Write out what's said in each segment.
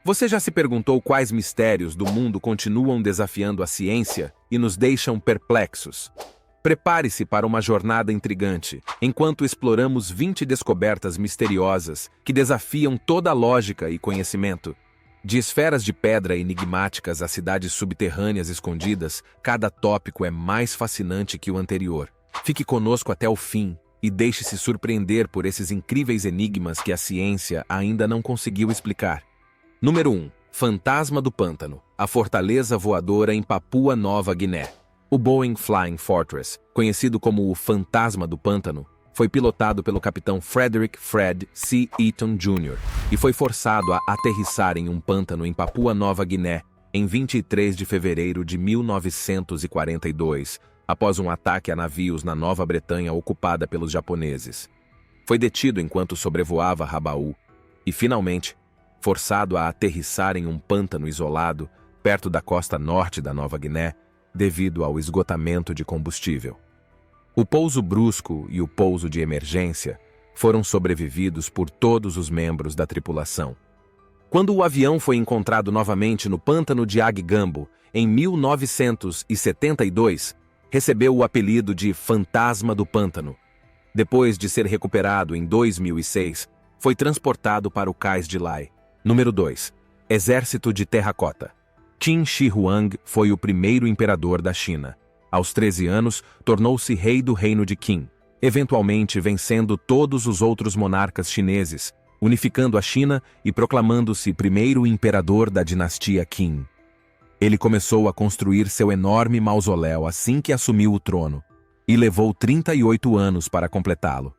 Você já se perguntou quais mistérios do mundo continuam desafiando a ciência e nos deixam perplexos? Prepare-se para uma jornada intrigante, enquanto exploramos 20 descobertas misteriosas que desafiam toda a lógica e conhecimento. De esferas de pedra enigmáticas a cidades subterrâneas escondidas, cada tópico é mais fascinante que o anterior. Fique conosco até o fim e deixe-se surpreender por esses incríveis enigmas que a ciência ainda não conseguiu explicar. Número 1. Fantasma do Pântano, a fortaleza voadora em Papua Nova Guiné. O Boeing Flying Fortress, conhecido como o Fantasma do Pântano, foi pilotado pelo capitão Frederick "Fred" C. Eaton Jr. e foi forçado a aterrissar em um pântano em Papua Nova Guiné em 23 de fevereiro de 1942, após um ataque a navios na Nova Bretanha ocupada pelos japoneses. Foi detido enquanto sobrevoava Rabaul e, finalmente, forçado a aterrissar em um pântano isolado perto da costa norte da Nova Guiné devido ao esgotamento de combustível. O pouso brusco e o pouso de emergência foram sobrevividos por todos os membros da tripulação. Quando o avião foi encontrado novamente no pântano de Aggambo, em 1972, recebeu o apelido de Fantasma do Pântano. Depois de ser recuperado em 2006, foi transportado para o cais de Lai. Número 2. Exército de Terracota. Qin Shi Huang foi o primeiro imperador da China. Aos 13 anos, tornou-se rei do reino de Qin, eventualmente vencendo todos os outros monarcas chineses, unificando a China e proclamando-se primeiro imperador da dinastia Qin. Ele começou a construir seu enorme mausoléu assim que assumiu o trono, e levou 38 anos para completá-lo.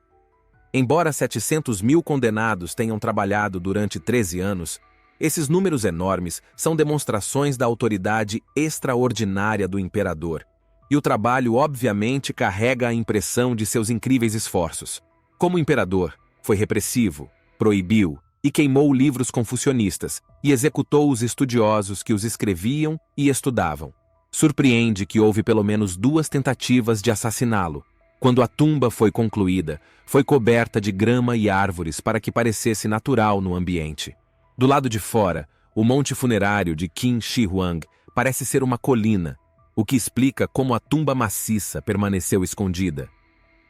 Embora 700 mil condenados tenham trabalhado durante 13 anos, esses números enormes são demonstrações da autoridade extraordinária do imperador, e o trabalho obviamente carrega a impressão de seus incríveis esforços. Como imperador, foi repressivo, proibiu e queimou livros confucionistas e executou os estudiosos que os escreviam e estudavam. Surpreende que houve pelo menos 2 tentativas de assassiná-lo. Quando a tumba foi concluída, foi coberta de grama e árvores para que parecesse natural no ambiente. Do lado de fora, o monte funerário de Qin Shi Huang parece ser uma colina, o que explica como a tumba maciça permaneceu escondida.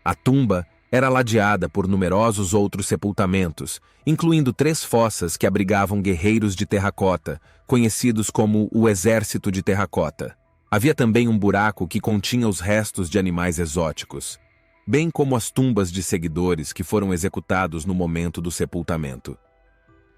A tumba era ladeada por numerosos outros sepultamentos, incluindo 3 fossas que abrigavam guerreiros de terracota, conhecidos como o Exército de Terracota. Havia também um buraco que continha os restos de animais exóticos, bem como as tumbas de seguidores que foram executados no momento do sepultamento.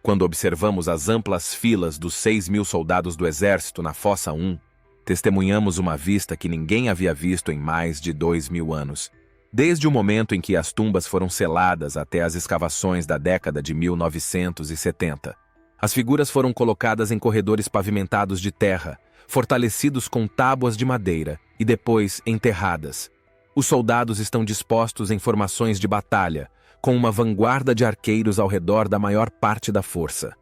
Quando observamos as amplas filas dos 6.000 soldados do exército na Fossa 1, testemunhamos uma vista que ninguém havia visto em mais de 2.000 anos. Desde o momento em que as tumbas foram seladas até as escavações da década de 1970. As figuras foram colocadas em corredores pavimentados de terra, fortalecidos com tábuas de madeira e depois enterradas. Os soldados estão dispostos em formações de batalha, com uma vanguarda de arqueiros ao redor da maior parte da força.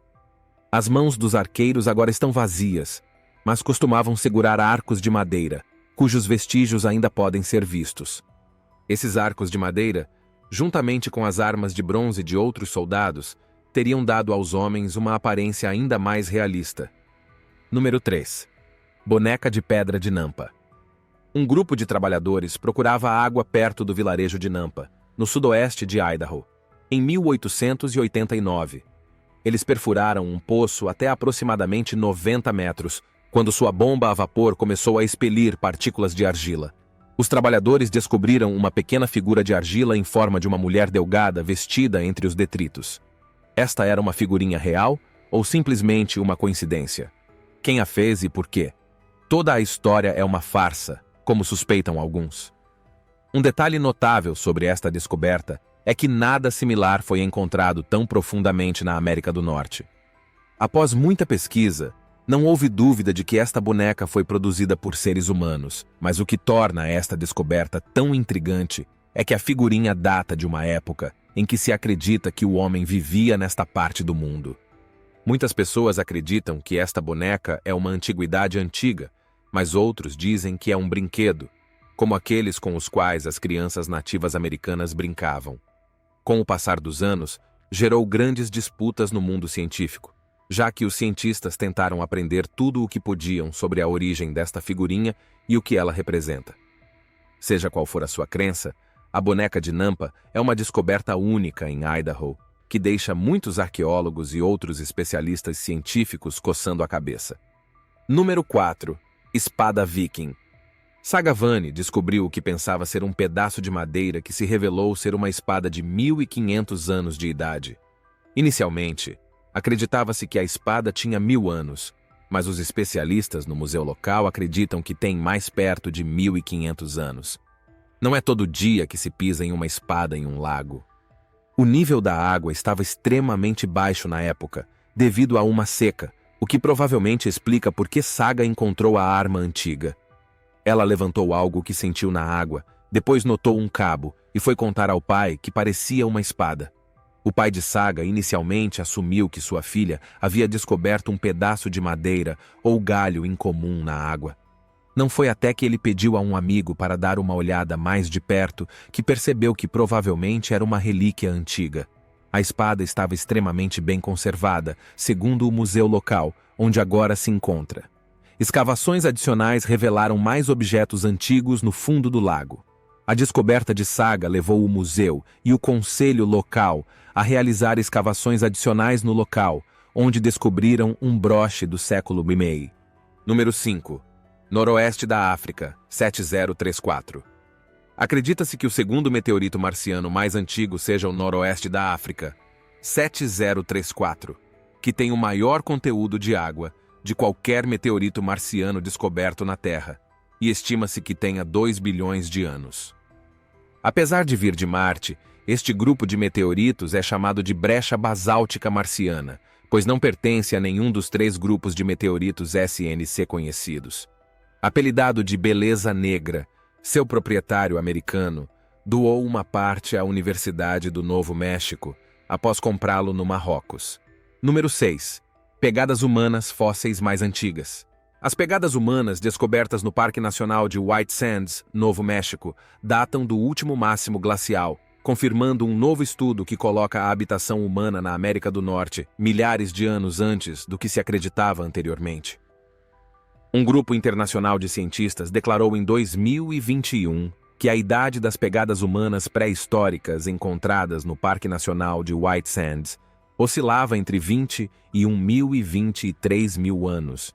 As mãos dos arqueiros agora estão vazias, mas costumavam segurar arcos de madeira, cujos vestígios ainda podem ser vistos. Esses arcos de madeira, juntamente com as armas de bronze de outros soldados, teriam dado aos homens uma aparência ainda mais realista. Número 3. Boneca de Pedra de Nampa. Um grupo de trabalhadores procurava água perto do vilarejo de Nampa, no sudoeste de Idaho, em 1889. Eles perfuraram um poço até aproximadamente 90 metros, quando sua bomba a vapor começou a expelir partículas de argila. Os trabalhadores descobriram uma pequena figura de argila em forma de uma mulher delgada vestida entre os detritos. Esta era uma figurinha real ou simplesmente uma coincidência? Quem a fez e por quê? Toda a história é uma farsa, como suspeitam alguns. Um detalhe notável sobre esta descoberta é que nada similar foi encontrado tão profundamente na América do Norte. Após muita pesquisa, não houve dúvida de que esta boneca foi produzida por seres humanos, mas o que torna esta descoberta tão intrigante é que a figurinha data de uma época em que se acredita que o homem vivia nesta parte do mundo. Muitas pessoas acreditam que esta boneca é uma antiguidade antiga, mas outros dizem que é um brinquedo, como aqueles com os quais as crianças nativas americanas brincavam. Com o passar dos anos, gerou grandes disputas no mundo científico. já que os cientistas tentaram aprender tudo o que podiam sobre a origem desta figurinha e o que ela representa. Seja qual for a sua crença, a boneca de Nampa é uma descoberta única em Idaho, que deixa muitos arqueólogos e outros especialistas científicos coçando a cabeça. Número 4. Espada Viking. Sagavani descobriu o que pensava ser um pedaço de madeira que se revelou ser uma espada de 1500 anos de idade. Inicialmente, acreditava-se que a espada tinha 1000 anos, mas os especialistas no museu local acreditam que tem mais perto de 1500 anos. Não é todo dia que se pisa em uma espada em um lago. O nível da água estava extremamente baixo na época, devido a uma seca, o que provavelmente explica por que Saga encontrou a arma antiga. Ela levantou algo que sentiu na água, depois notou um cabo e foi contar ao pai que parecia uma espada. O pai de Saga inicialmente assumiu que sua filha havia descoberto um pedaço de madeira ou galho incomum na água. Não foi até que ele pediu a um amigo para dar uma olhada mais de perto que percebeu que provavelmente era uma relíquia antiga. A espada estava extremamente bem conservada, segundo o museu local, onde agora se encontra. Escavações adicionais revelaram mais objetos antigos no fundo do lago. A descoberta de Saga levou o museu e o conselho local a realizar escavações adicionais no local, onde descobriram um broche do século I. Número 5. Noroeste da África, 7034. Acredita-se que o segundo meteorito marciano mais antigo seja o noroeste da África, 7034, que tem o maior conteúdo de água de qualquer meteorito marciano descoberto na Terra, e estima-se que tenha 2 bilhões de anos. Apesar de vir de Marte, este grupo de meteoritos é chamado de brecha basáltica marciana, pois não pertence a nenhum dos 3 grupos de meteoritos SNC conhecidos. Apelidado de Beleza Negra, seu proprietário americano doou uma parte à Universidade do Novo México após comprá-lo no Marrocos. Número 6. Pegadas humanas fósseis mais antigas. As pegadas humanas descobertas no Parque Nacional de White Sands, Novo México, datam do último máximo glacial, confirmando um novo estudo que coloca a habitação humana na América do Norte milhares de anos antes do que se acreditava anteriormente. Um grupo internacional de cientistas declarou em 2021 que a idade das pegadas humanas pré-históricas encontradas no Parque Nacional de White Sands oscilava entre 20 e 1.023 mil anos.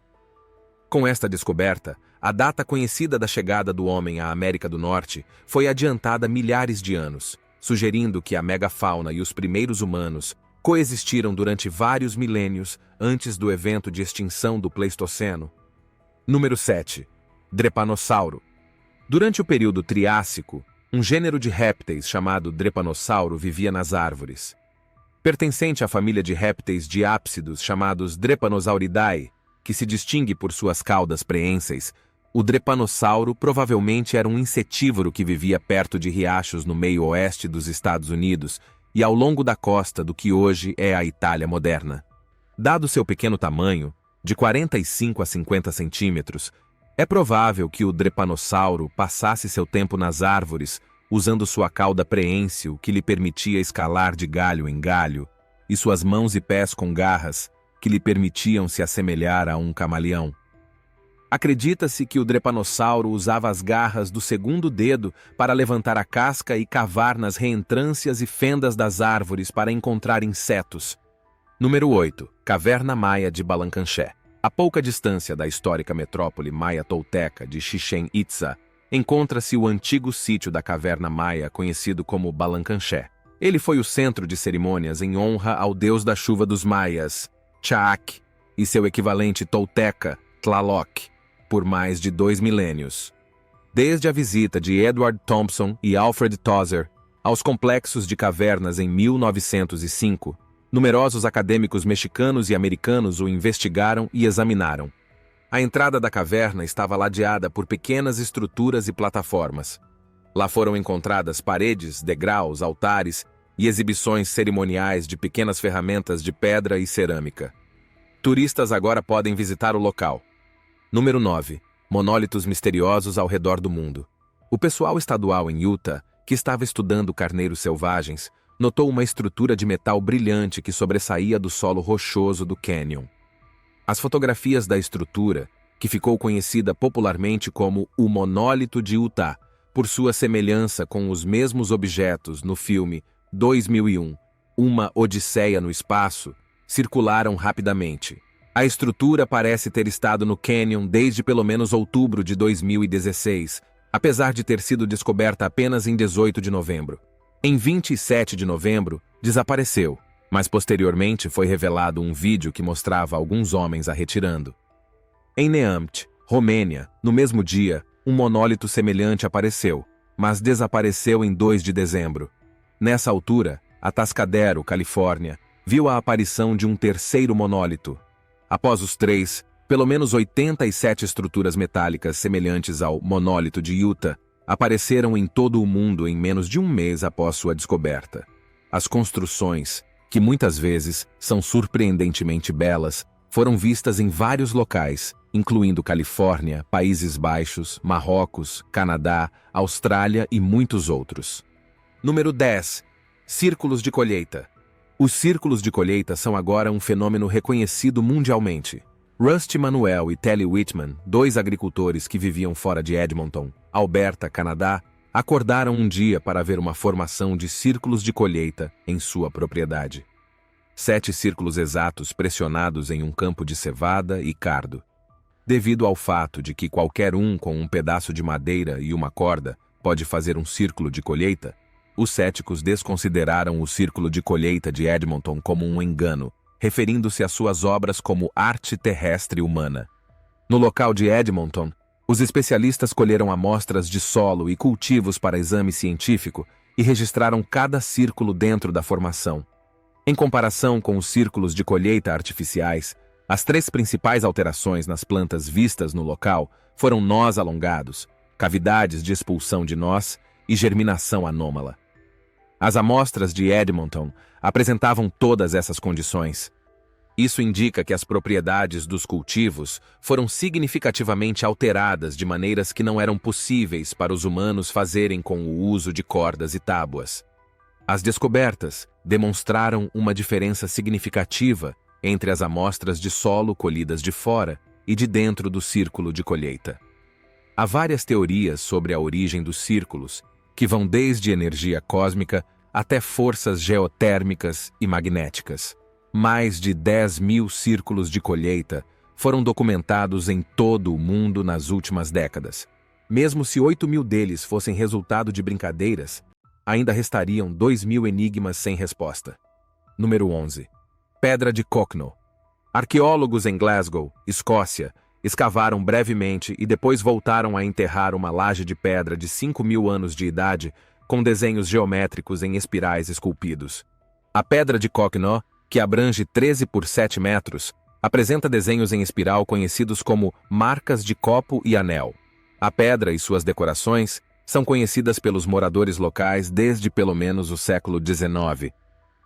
Com esta descoberta, a data conhecida da chegada do homem à América do Norte foi adiantada milhares de anos, sugerindo que a megafauna e os primeiros humanos coexistiram durante vários milênios antes do evento de extinção do Pleistoceno. Número 7. Drepanossauro. Durante o período Triássico, um gênero de répteis chamado drepanossauro vivia nas árvores. Pertencente à família de répteis diápsidos chamados Drepanosauridae, que se distingue por suas caudas preenseis, o drepanossauro provavelmente era um insetívoro que vivia perto de riachos no meio oeste dos Estados Unidos e ao longo da costa do que hoje é a Itália moderna. Dado seu pequeno tamanho, de 45 a 50 centímetros, é provável que o drepanossauro passasse seu tempo nas árvores usando sua cauda preênsil que lhe permitia escalar de galho em galho, e suas mãos e pés com garras que lhe permitiam se assemelhar a um camaleão. Acredita-se que o drepanossauro usava as garras do segundo dedo para levantar a casca e cavar nas reentrâncias e fendas das árvores para encontrar insetos. Número 8. Caverna Maia de Balancanché. A pouca distância da histórica metrópole maia-tolteca de Chichén Itzá, encontra-se o antigo sítio da Caverna Maia conhecido como Balancanché. Ele foi o centro de cerimônias em honra ao deus da chuva dos maias, Chaak, e seu equivalente tolteca, Tlaloc, por mais de 2 milênios. Desde a visita de Edward Thompson e Alfred Tozer aos complexos de cavernas em 1905, numerosos acadêmicos mexicanos e americanos o investigaram e examinaram. A entrada da caverna estava ladeada por pequenas estruturas e plataformas. Lá foram encontradas paredes, degraus, altares e exibições cerimoniais de pequenas ferramentas de pedra e cerâmica. Turistas agora podem visitar o local. Número 9. Monólitos misteriosos ao redor do mundo. O pessoal estadual em Utah, que estava estudando carneiros selvagens, notou uma estrutura de metal brilhante que sobressaía do solo rochoso do cânion. As fotografias da estrutura, que ficou conhecida popularmente como o Monólito de Utah, por sua semelhança com os mesmos objetos no filme 2001, Uma Odisseia no Espaço, circularam rapidamente. A estrutura parece ter estado no cânion desde pelo menos outubro de 2016, apesar de ter sido descoberta apenas em 18 de novembro. Em 27 de novembro, desapareceu, mas posteriormente foi revelado um vídeo que mostrava alguns homens a retirando. Em Neamt, Romênia, no mesmo dia, um monólito semelhante apareceu, mas desapareceu em 2 de dezembro. Nessa altura, Atascadero, Califórnia, viu a aparição de um terceiro monólito. Após os 3, pelo menos 87 estruturas metálicas semelhantes ao monólito de Utah apareceram em todo o mundo em menos de um mês após sua descoberta. As construções, que muitas vezes são surpreendentemente belas, foram vistas em vários locais, incluindo Califórnia, Países Baixos, Marrocos, Canadá, Austrália e muitos outros. Número 10. Círculos de colheita. Os círculos de colheita são agora um fenômeno reconhecido mundialmente. Rusty Manuel e Telly Whitman, 2 agricultores que viviam fora de Edmonton, Alberta, Canadá, acordaram um dia para ver uma formação de círculos de colheita em sua propriedade. 7 círculos exatos pressionados em um campo de cevada e cardo. Devido ao fato de que qualquer um com um pedaço de madeira e uma corda pode fazer um círculo de colheita, os céticos desconsideraram o círculo de colheita de Edmonton como um engano, referindo-se às suas obras como arte terrestre humana. No local de Edmonton, os especialistas colheram amostras de solo e cultivos para exame científico e registraram cada círculo dentro da formação. Em comparação com os círculos de colheita artificiais, as 3 principais alterações nas plantas vistas no local foram nós alongados, cavidades de expulsão de nós e germinação anômala. As amostras de Edmonton apresentavam todas essas condições. Isso indica que as propriedades dos cultivos foram significativamente alteradas de maneiras que não eram possíveis para os humanos fazerem com o uso de cordas e tábuas. As descobertas demonstraram uma diferença significativa entre as amostras de solo colhidas de fora e de dentro do círculo de colheita. Há várias teorias sobre a origem dos círculos, que vão desde energia cósmica até forças geotérmicas e magnéticas. Mais de 10.000 círculos de colheita foram documentados em todo o mundo nas últimas décadas. Mesmo se 8.000 deles fossem resultado de brincadeiras, ainda restariam 2.000 enigmas sem resposta. Número 11. Pedra de Cocknoe. Arqueólogos em Glasgow, Escócia, escavaram brevemente e depois voltaram a enterrar uma laje de pedra de 5.000 anos de idade com desenhos geométricos em espirais esculpidos. A Pedra de Cocknoe, que abrange 13 por 7 metros, apresenta desenhos em espiral conhecidos como marcas de copo e anel. A pedra e suas decorações são conhecidas pelos moradores locais desde pelo menos o século XIX.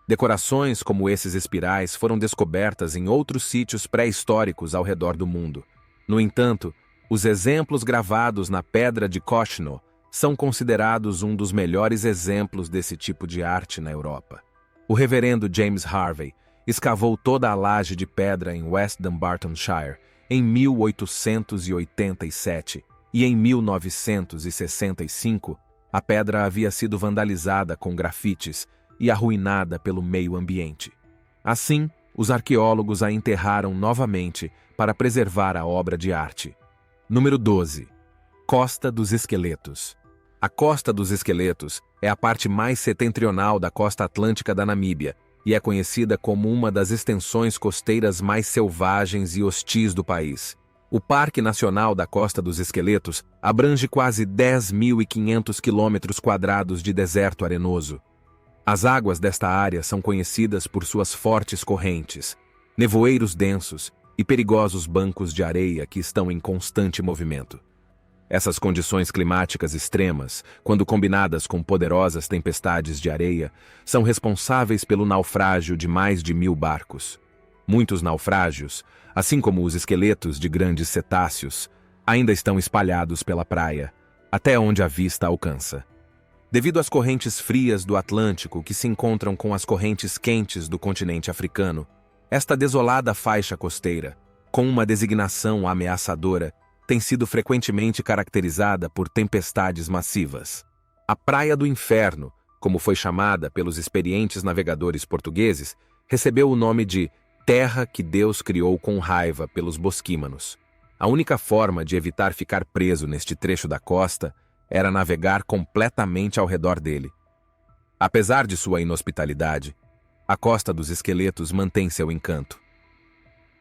Decorações como esses espirais foram descobertas em outros sítios pré-históricos ao redor do mundo. No entanto, os exemplos gravados na Pedra de Cocknoe são considerados um dos melhores exemplos desse tipo de arte na Europa. O reverendo James Harvey escavou toda a laje de pedra em West Dunbartonshire em 1887 e em 1965 a pedra havia sido vandalizada com grafites e arruinada pelo meio ambiente. Assim, os arqueólogos a enterraram novamente para preservar a obra de arte. Número 12. Costa dos Esqueletos. A Costa dos Esqueletos é a parte mais setentrional da costa atlântica da Namíbia e é conhecida como uma das extensões costeiras mais selvagens e hostis do país. O Parque Nacional da Costa dos Esqueletos abrange quase 10.500 km² de deserto arenoso. As águas desta área são conhecidas por suas fortes correntes, nevoeiros densos e perigosos bancos de areia que estão em constante movimento. Essas condições climáticas extremas, quando combinadas com poderosas tempestades de areia, são responsáveis pelo naufrágio de mais de 1.000 barcos. Muitos naufrágios, assim como os esqueletos de grandes cetáceos, ainda estão espalhados pela praia, até onde a vista alcança. Devido às correntes frias do Atlântico que se encontram com as correntes quentes do continente africano, esta desolada faixa costeira, com uma designação ameaçadora, tem sido frequentemente caracterizada por tempestades massivas. A Praia do Inferno, como foi chamada pelos experientes navegadores portugueses, recebeu o nome de Terra que Deus criou com raiva pelos bosquímanos. A única forma de evitar ficar preso neste trecho da costa era navegar completamente ao redor dele. Apesar de sua inhospitalidade, a Costa dos Esqueletos mantém seu encanto.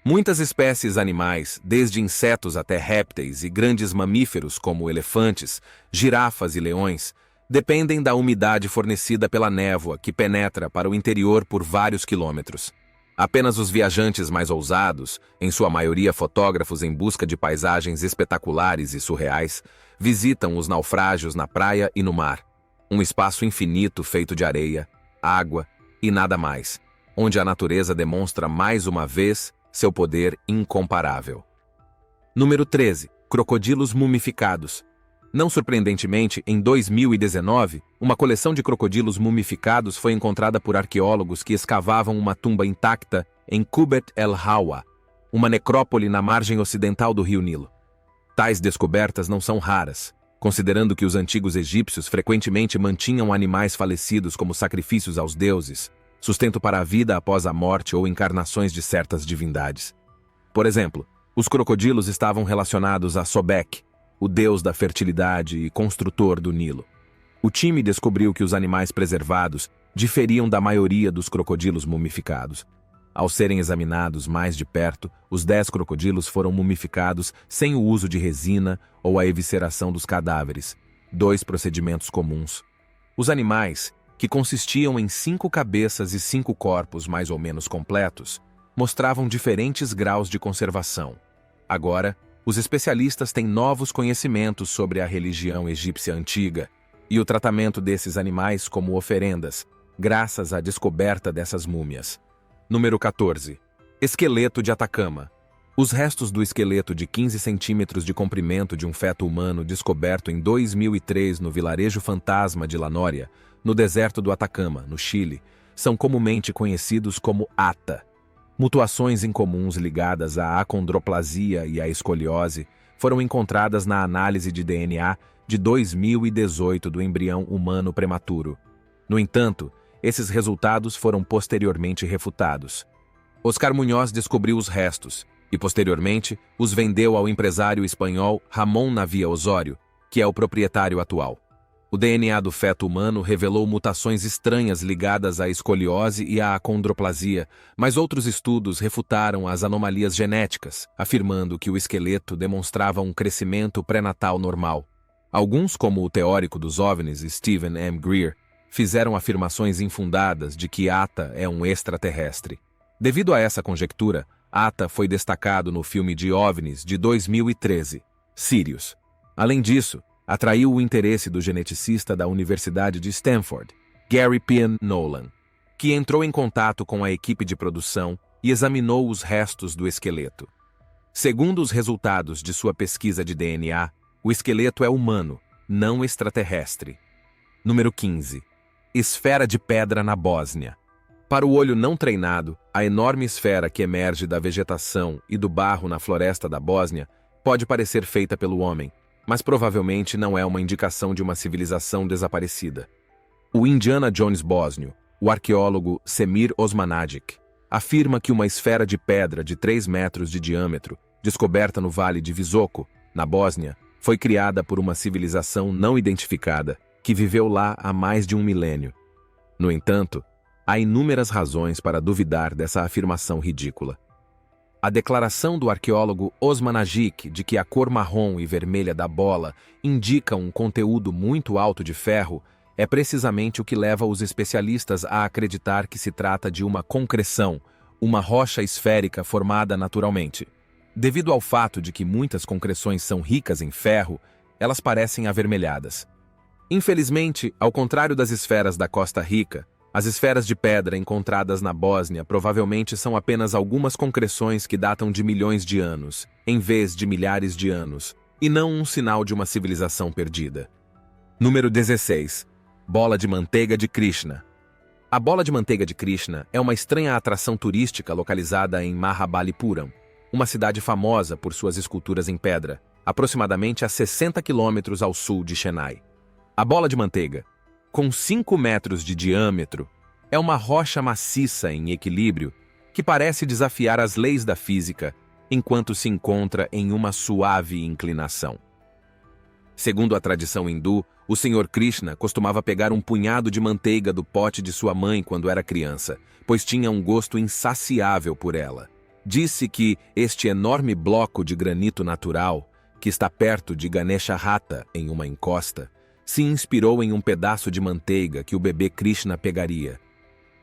Muitas espécies animais, desde insetos até répteis e grandes mamíferos como elefantes, girafas e leões, dependem da umidade fornecida pela névoa que penetra para o interior por vários quilômetros. Apenas os viajantes mais ousados, em sua maioria fotógrafos em busca de paisagens espetaculares e surreais, visitam os naufrágios na praia e no mar, um espaço infinito feito de areia, água e nada mais, onde a natureza demonstra mais uma vez seu poder incomparável. Número 13. Crocodilos mumificados. Não surpreendentemente, em 2019, uma coleção de crocodilos mumificados foi encontrada por arqueólogos que escavavam uma tumba intacta em Kubet el-Hawa, uma necrópole na margem ocidental do rio Nilo. Tais descobertas não são raras, considerando que os antigos egípcios frequentemente mantinham animais falecidos como sacrifícios aos deuses, sustento para a vida após a morte ou encarnações de certas divindades. Por exemplo, os crocodilos estavam relacionados a Sobek, o deus da fertilidade e construtor do Nilo. O time descobriu que os animais preservados diferiam da maioria dos crocodilos mumificados. Ao serem examinados mais de perto, os 10 crocodilos foram mumificados sem o uso de resina ou a evisceração dos cadáveres, 2 procedimentos comuns. Os animais, que consistiam em 5 cabeças e 5 corpos mais ou menos completos, mostravam diferentes graus de conservação. Agora, os especialistas têm novos conhecimentos sobre a religião egípcia antiga e o tratamento desses animais como oferendas, graças à descoberta dessas múmias. Número 14. Esqueleto de Atacama. Os restos do esqueleto de 15 centímetros de comprimento de um feto humano descoberto em 2003 no vilarejo fantasma de La Noria, no deserto do Atacama, no Chile, são comumente conhecidos como ATA. Mutuações incomuns ligadas à acondroplasia e à escoliose foram encontradas na análise de DNA de 2018 do embrião humano prematuro. No entanto, esses resultados foram posteriormente refutados. Oscar Munhoz descobriu os restos e, posteriormente, os vendeu ao empresário espanhol Ramón Navia Osório, que é o proprietário atual. O DNA do feto humano revelou mutações estranhas ligadas à escoliose e à acondroplasia, mas outros estudos refutaram as anomalias genéticas, afirmando que o esqueleto demonstrava um crescimento pré-natal normal. Alguns, como o teórico dos OVNIs Stephen M. Greer, fizeram afirmações infundadas de que Ata é um extraterrestre. Devido a essa conjectura, Ata foi destacado no filme de OVNIs de 2013, Sirius. Além disso, atraiu o interesse do geneticista da Universidade de Stanford, Gary P. Nolan, que entrou em contato com a equipe de produção e examinou os restos do esqueleto. Segundo os resultados de sua pesquisa de DNA, o esqueleto é humano, não extraterrestre. Número 15. Esfera de pedra na Bósnia. Para o olho não treinado, a enorme esfera que emerge da vegetação e do barro na floresta da Bósnia pode parecer feita pelo homem, mas provavelmente não é uma indicação de uma civilização desaparecida. O Indiana Jones bósnio, o arqueólogo Semir Osmanagic, afirma que uma esfera de pedra de 3 metros de diâmetro, descoberta no Vale de Visoko, na Bósnia, foi criada por uma civilização não identificada, que viveu lá há mais de 1 milênio. No entanto, há inúmeras razões para duvidar dessa afirmação ridícula. A declaração do arqueólogo Osmanagic de que a cor marrom e vermelha da bola indica um conteúdo muito alto de ferro é precisamente o que leva os especialistas a acreditar que se trata de uma concreção, uma rocha esférica formada naturalmente. Devido ao fato de que muitas concreções são ricas em ferro, elas parecem avermelhadas. Infelizmente, ao contrário das esferas da Costa Rica, as esferas de pedra encontradas na Bósnia provavelmente são apenas algumas concreções que datam de milhões de anos, em vez de milhares de anos, e não um sinal de uma civilização perdida. Número 16. Bola de manteiga de Krishna. A bola de manteiga de Krishna é uma estranha atração turística localizada em Mahabalipuram, uma cidade famosa por suas esculturas em pedra, aproximadamente a 60 quilômetros ao sul de Chennai. A bola de manteiga, com 5 metros de diâmetro, é uma rocha maciça em equilíbrio que parece desafiar as leis da física enquanto se encontra em uma suave inclinação. Segundo a tradição hindu, o Senhor Krishna costumava pegar um punhado de manteiga do pote de sua mãe quando era criança, pois tinha um gosto insaciável por ela. Disse que este enorme bloco de granito natural, que está perto de Ganesha Rata, em uma encosta, se inspirou em um pedaço de manteiga que o bebê Krishna pegaria.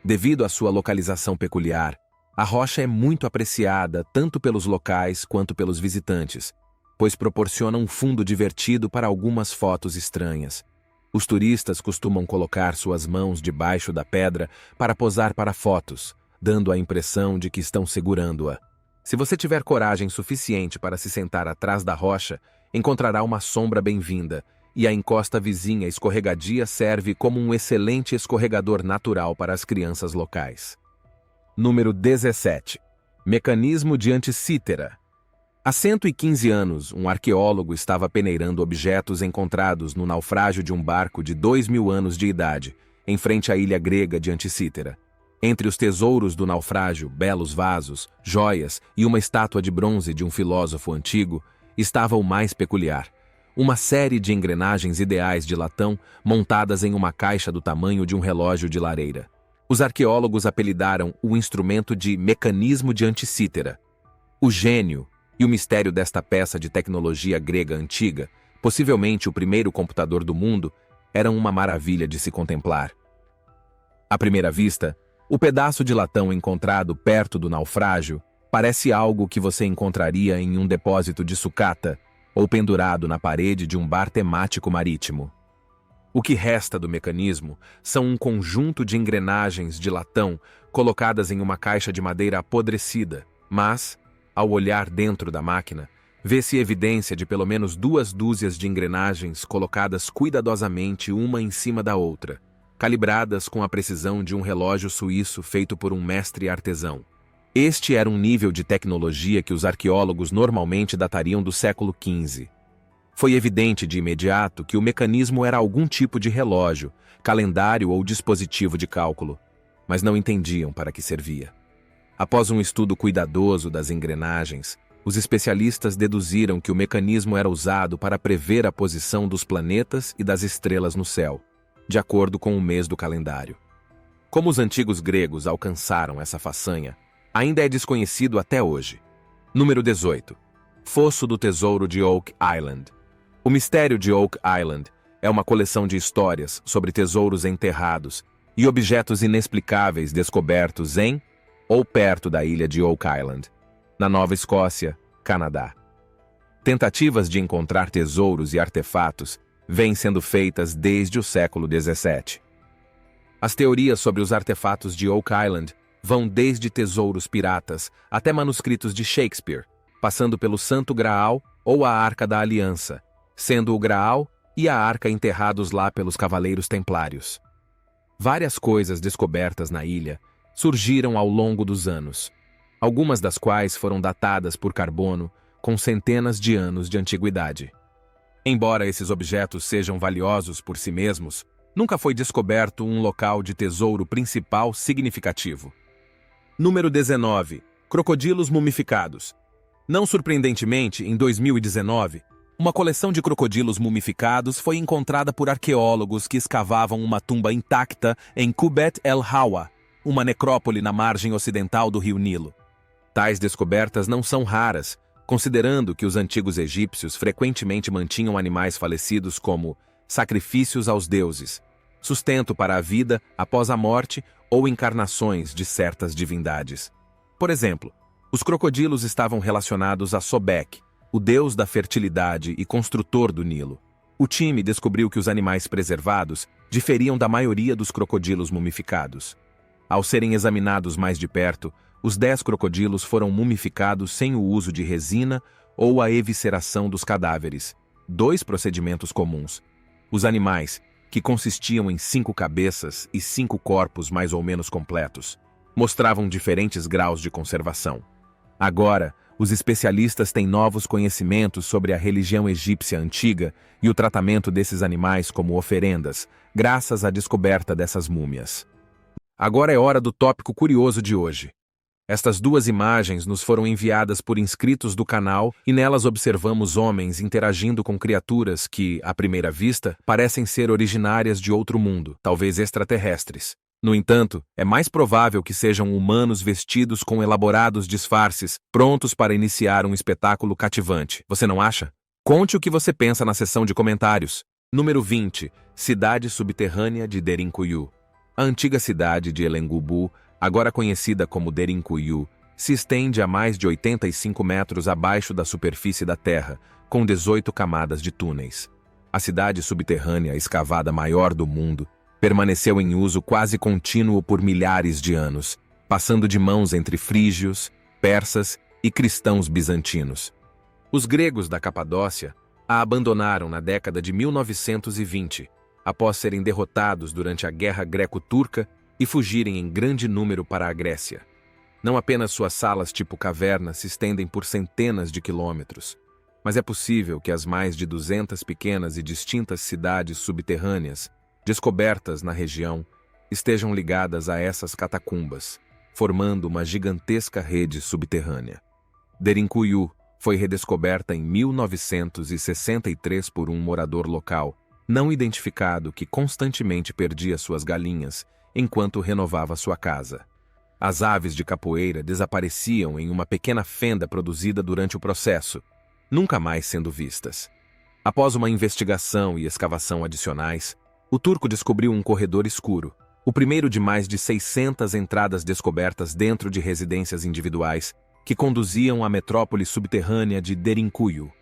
Devido à sua localização peculiar, a rocha é muito apreciada tanto pelos locais quanto pelos visitantes, pois proporciona um fundo divertido para algumas fotos estranhas. Os turistas costumam colocar suas mãos debaixo da pedra para posar para fotos, dando a impressão de que estão segurando-a. Se você tiver coragem suficiente para se sentar atrás da rocha, encontrará uma sombra bem-vinda, e a encosta vizinha escorregadia serve como um excelente escorregador natural para as crianças locais. Número 17. Mecanismo de Anticítera. Há 115 anos, um arqueólogo estava peneirando objetos encontrados no naufrágio de um barco de 2.000 anos de idade, em frente à ilha grega de Anticítera. Entre os tesouros do naufrágio, belos vasos, joias e uma estátua de bronze de um filósofo antigo, estava o mais peculiar: uma série de engrenagens ideais de latão montadas em uma caixa do tamanho de um relógio de lareira. Os arqueólogos apelidaram o instrumento de mecanismo de Anticítera. O gênio e o mistério desta peça de tecnologia grega antiga, possivelmente o primeiro computador do mundo, eram uma maravilha de se contemplar. À primeira vista, o pedaço de latão encontrado perto do naufrágio parece algo que você encontraria em um depósito de sucata ou pendurado na parede de um bar temático marítimo. O que resta do mecanismo são um conjunto de engrenagens de latão colocadas em uma caixa de madeira apodrecida, mas, ao olhar dentro da máquina, vê-se evidência de pelo menos 2 dúzias de engrenagens colocadas cuidadosamente uma em cima da outra, calibradas com a precisão de um relógio suíço feito por um mestre artesão. Este era um nível de tecnologia que os arqueólogos normalmente datariam do século XV. Foi evidente de imediato que o mecanismo era algum tipo de relógio, calendário ou dispositivo de cálculo, mas não entendiam para que servia. Após um estudo cuidadoso das engrenagens, os especialistas deduziram que o mecanismo era usado para prever a posição dos planetas e das estrelas no céu, de acordo com o mês do calendário. Como os antigos gregos alcançaram essa façanha, ainda é desconhecido até hoje. Número 18. Fosso do Tesouro de Oak Island. O mistério de Oak Island é uma coleção de histórias sobre tesouros enterrados e objetos inexplicáveis descobertos em ou perto da ilha de Oak Island, na Nova Escócia, Canadá. Tentativas de encontrar tesouros e artefatos vêm sendo feitas desde o século XVII. As teorias sobre os artefatos de Oak Island vão desde tesouros piratas até manuscritos de Shakespeare, passando pelo Santo Graal ou a Arca da Aliança, sendo o Graal e a Arca enterrados lá pelos Cavaleiros Templários. Várias coisas descobertas na ilha surgiram ao longo dos anos, algumas das quais foram datadas por carbono com centenas de anos de antiguidade. Embora esses objetos sejam valiosos por si mesmos, nunca foi descoberto um local de tesouro principal significativo. Número 19. Crocodilos mumificados. Não surpreendentemente, em 2019, uma coleção de crocodilos mumificados foi encontrada por arqueólogos que escavavam uma tumba intacta em Kubet El Hawa, uma necrópole na margem ocidental do rio Nilo. Tais descobertas não são raras, considerando que os antigos egípcios frequentemente mantinham animais falecidos como sacrifícios aos deuses, sustento para a vida após a morte ou encarnações de certas divindades. Por exemplo, os crocodilos estavam relacionados a Sobek, o deus da fertilidade e construtor do Nilo. O time descobriu que os animais preservados diferiam da maioria dos crocodilos mumificados. Ao serem examinados mais de perto, os 10 crocodilos foram mumificados sem o uso de resina ou a evisceração dos cadáveres, 2 procedimentos comuns. Os animais, que consistiam em 5 cabeças e 5 corpos mais ou menos completos, mostravam diferentes graus de conservação. Agora, os especialistas têm novos conhecimentos sobre a religião egípcia antiga e o tratamento desses animais como oferendas, graças à descoberta dessas múmias. Agora é hora do tópico curioso de hoje. Estas 2 imagens nos foram enviadas por inscritos do canal e nelas observamos homens interagindo com criaturas que, à primeira vista, parecem ser originárias de outro mundo, talvez extraterrestres. No entanto, é mais provável que sejam humanos vestidos com elaborados disfarces, prontos para iniciar um espetáculo cativante. Você não acha? Conte o que você pensa na seção de comentários. Número 20. Cidade subterrânea de Derinkuyu. A antiga cidade de Elengubu, agora conhecida como Derinkuyu, se estende a mais de 85 metros abaixo da superfície da Terra, com 18 camadas de túneis. A cidade subterrânea escavada maior do mundo permaneceu em uso quase contínuo por milhares de anos, passando de mãos entre frígios, persas e cristãos bizantinos. Os gregos da Capadócia a abandonaram na década de 1920, após serem derrotados durante a Guerra Greco-Turca e fugirem em grande número para a Grécia. Não apenas suas salas tipo caverna se estendem por centenas de quilômetros, mas é possível que as mais de 200 pequenas e distintas cidades subterrâneas descobertas na região estejam ligadas a essas catacumbas, formando uma gigantesca rede subterrânea. Derinkuyu foi redescoberta em 1963 por um morador local, não identificado, que constantemente perdia suas galinhas enquanto renovava sua casa. As aves de capoeira desapareciam em uma pequena fenda produzida durante o processo, nunca mais sendo vistas. Após uma investigação e escavação adicionais, o turco descobriu um corredor escuro, o primeiro de mais de 600 entradas descobertas dentro de residências individuais que conduziam à metrópole subterrânea de Derinkuyu.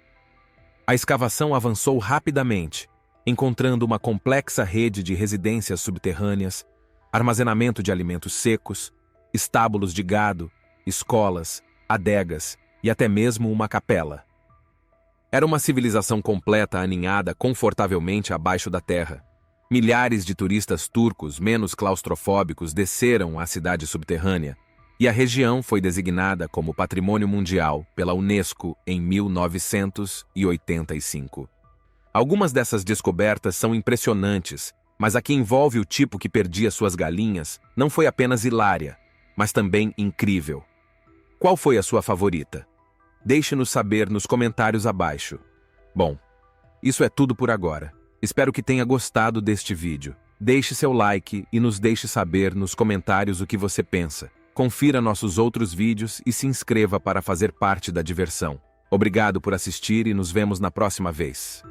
A escavação avançou rapidamente, encontrando uma complexa rede de residências subterrâneas, armazenamento de alimentos secos, estábulos de gado, escolas, adegas e até mesmo uma capela. Era uma civilização completa aninhada confortavelmente abaixo da terra. Milhares de turistas turcos menos claustrofóbicos desceram à cidade subterrânea, e a região foi designada como Patrimônio Mundial pela Unesco em 1985. Algumas dessas descobertas são impressionantes, mas a que envolve o tipo que perdia suas galinhas não foi apenas hilária, mas também incrível. Qual foi a sua favorita? Deixe-nos saber nos comentários abaixo. Bom, isso é tudo por agora. Espero que tenha gostado deste vídeo. Deixe seu like e nos deixe saber nos comentários o que você pensa. Confira nossos outros vídeos e se inscreva para fazer parte da diversão. Obrigado por assistir e nos vemos na próxima vez.